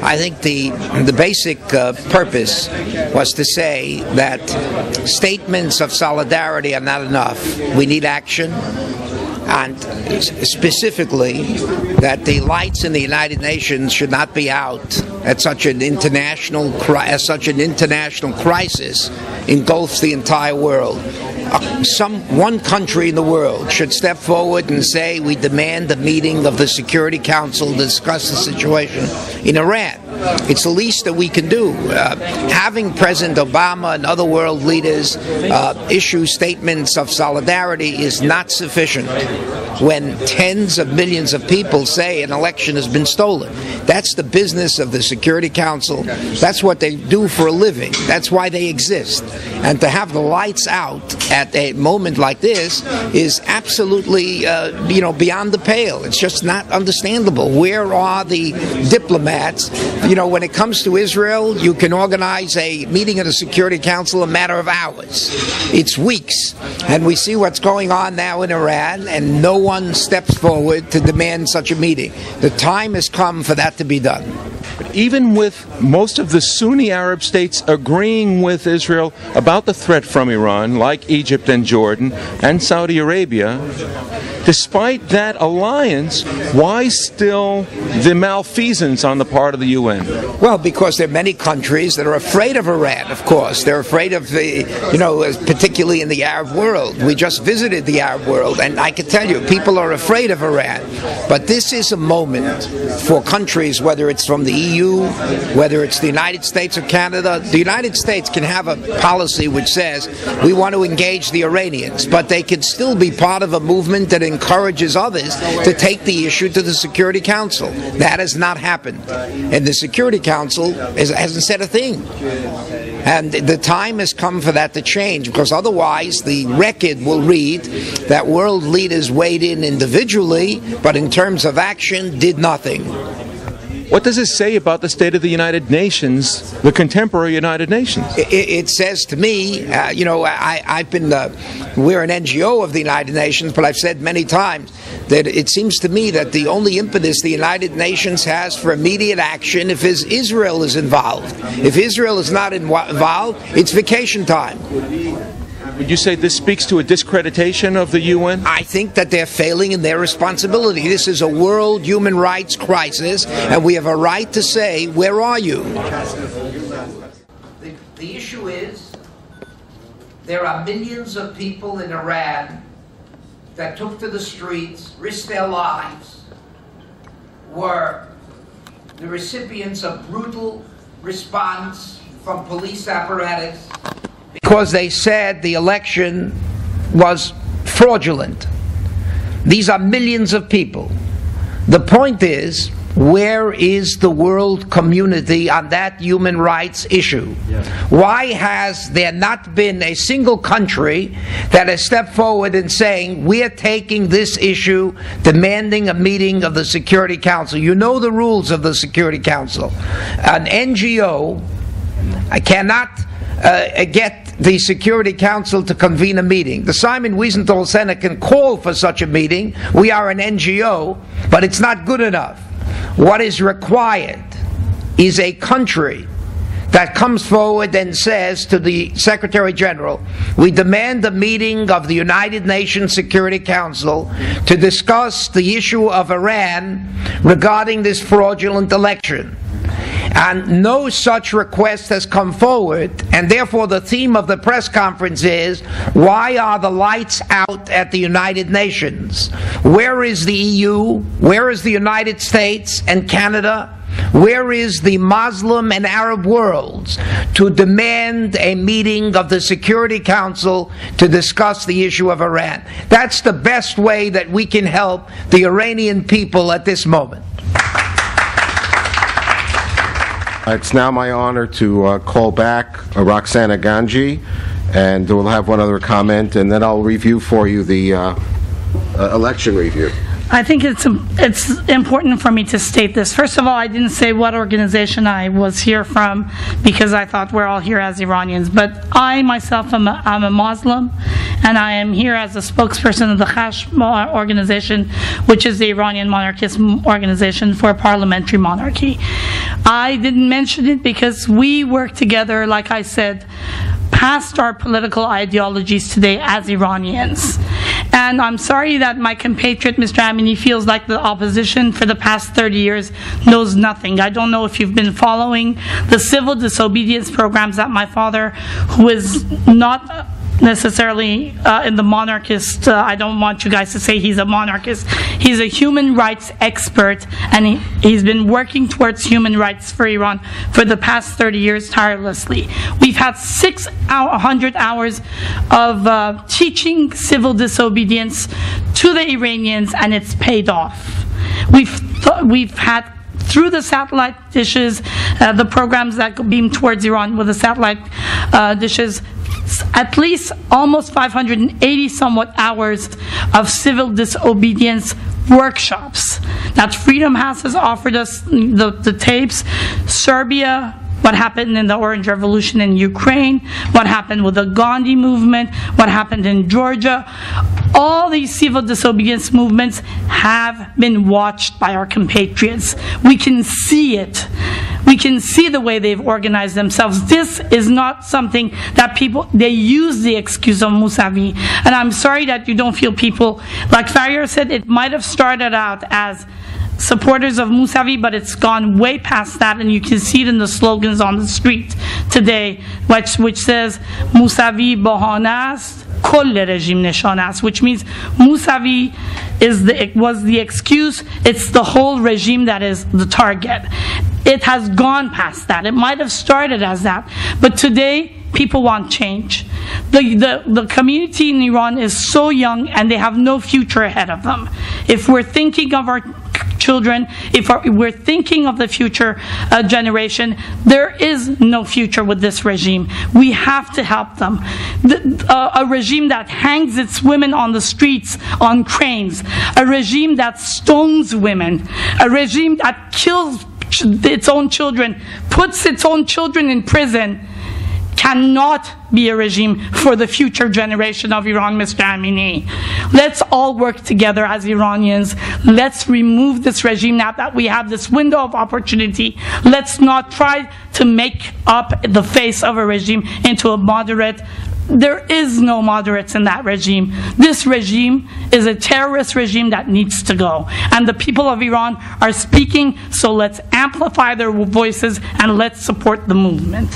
I think the basic purpose was to say that statements of solidarity are not enough. We need action, and specifically that the lights in the United Nations should not be out at such an international crisis engulfs the entire world. One country in the world should step forward and say, we demand a meeting of the Security Council to discuss the situation in Iran. It's the least that we can do. Having President Obama and other world leaders issue statements of solidarity is not sufficient when tens of millions of people say an election has been stolen. That's the business of the Security Council. That's what they do for a living. That's why they exist. And to have the lights out at a moment like this is absolutely, beyond the pale. It's just not understandable. Where are the diplomats? When it comes to Israel, you can organize a meeting of the Security Council in a matter of hours. It's weeks. And we see what's going on now in Iran, and no one steps forward to demand such a meeting. The time has come for that to be done. But even with most of the Sunni Arab states agreeing with Israel about the threat from Iran, like Egypt and Jordan and Saudi Arabia, despite that alliance, why still the malfeasance on the part of the UN? Well, because there are many countries that are afraid of Iran, of course. They're afraid of particularly in the Arab world. We just visited the Arab world, and I can tell you, people are afraid of Iran. But this is a moment for countries, whether it's from the EU, whether it's the United States or Canada. The United States can have a policy which says we want to engage the Iranians, but they can still be part of a movement that encourages others to take the issue to the Security Council. That has not happened. And the Security Council hasn't said a thing. And the time has come for that to change, because otherwise the record will read that world leaders weighed in individually, but in terms of action did nothing. What does it say about the state of the United Nations, the contemporary United Nations? It says to me, I've been, we're an NGO of the United Nations, but I've said many times that it seems to me that the only impetus the United Nations has for immediate action if Israel is involved. If Israel is not involved, it's vacation time. Would you say this speaks to a discreditation of the UN? I think that they're failing in their responsibility. This is a world human rights crisis, and we have a right to say, where are you? The issue is, there are millions of people in Iran that took to the streets, risked their lives, were the recipients of brutal response from police apparatus, because they said the election was fraudulent. These are millions of people. The point is, where is the world community on that human rights issue? Yeah. Why has there not been a single country that has stepped forward and saying, we are taking this issue, demanding a meeting of the Security Council? You know the rules of the Security Council. An NGO cannot get the Security Council to convene a meeting. The Simon Wiesenthal Center can call for such a meeting. We are an NGO, but it's not good enough. What is required is a country that comes forward and says to the Secretary General, we demand a meeting of the United Nations Security Council to discuss the issue of Iran regarding this fraudulent election. And no such request has come forward, and therefore the theme of the press conference is, why are the lights out at the United Nations? Where is the EU? Where is the United States and Canada? Where is the Muslim and Arab worlds to demand a meeting of the Security Council to discuss the issue of Iran? That's the best way that we can help the Iranian people at this moment. It's now my honor to call back Roxana Ganji, and we'll have one other comment, and then I'll review for you the election review. I think it's important for me to state this. First of all, I didn't say what organization I was here from because I thought we're all here as Iranians. But I myself I'm a Muslim, and I am here as a spokesperson of the Chash organization, which is the Iranian monarchist organization for parliamentary monarchy. I didn't mention it because we work together, like I said, past our political ideologies today as Iranians. And I'm sorry that my compatriot, Mr. Amini, feels like the opposition for the past 30 years knows nothing. I don't know if you've been following the civil disobedience programs that my father, who is not necessarily in the monarchist, I don't want you guys to say he's a monarchist. He's a human rights expert, and he's been working towards human rights for Iran for the past 30 years tirelessly. We've had 600 hours of teaching civil disobedience to the Iranians, and it's paid off. We've had, through the satellite dishes, the programs that beam towards Iran with the satellite dishes, at least almost 580 somewhat hours of civil disobedience workshops that Freedom House has offered us the tapes. Serbia, what happened in the Orange Revolution in Ukraine, what happened with the Gandhi movement, what happened in Georgia. All these civil disobedience movements have been watched by our compatriots. We can see it. We can see the way they've organized themselves. This is not something that people, they use the excuse of Mousavi. And I'm sorry that you don't feel people, like Farrier said, it might have started out as supporters of Mousavi, but it's gone way past that, and you can see it in the slogans on the street today, which says Mousavi bahane ast, kull rejim nishan ast, which means Mousavi was the excuse, it's the whole regime that is the target. It has gone past that. It might have started as that, but today people want change. The community in Iran is so young, and they have no future ahead of them. If we're thinking of our children, if we're thinking of the future generation, there is no future with this regime. We have to help them. A regime that hangs its women on the streets on cranes, a regime that stones women, a regime that kills its own children, puts its own children in prison, cannot be a regime for the future generation of Iran, Mr. Amini. Let's all work together as Iranians. Let's remove this regime now that we have this window of opportunity. Let's not try to make up the face of a regime into a moderate. There is no moderates in that regime. This regime is a terrorist regime that needs to go. And the people of Iran are speaking, so let's amplify their voices and let's support the movement.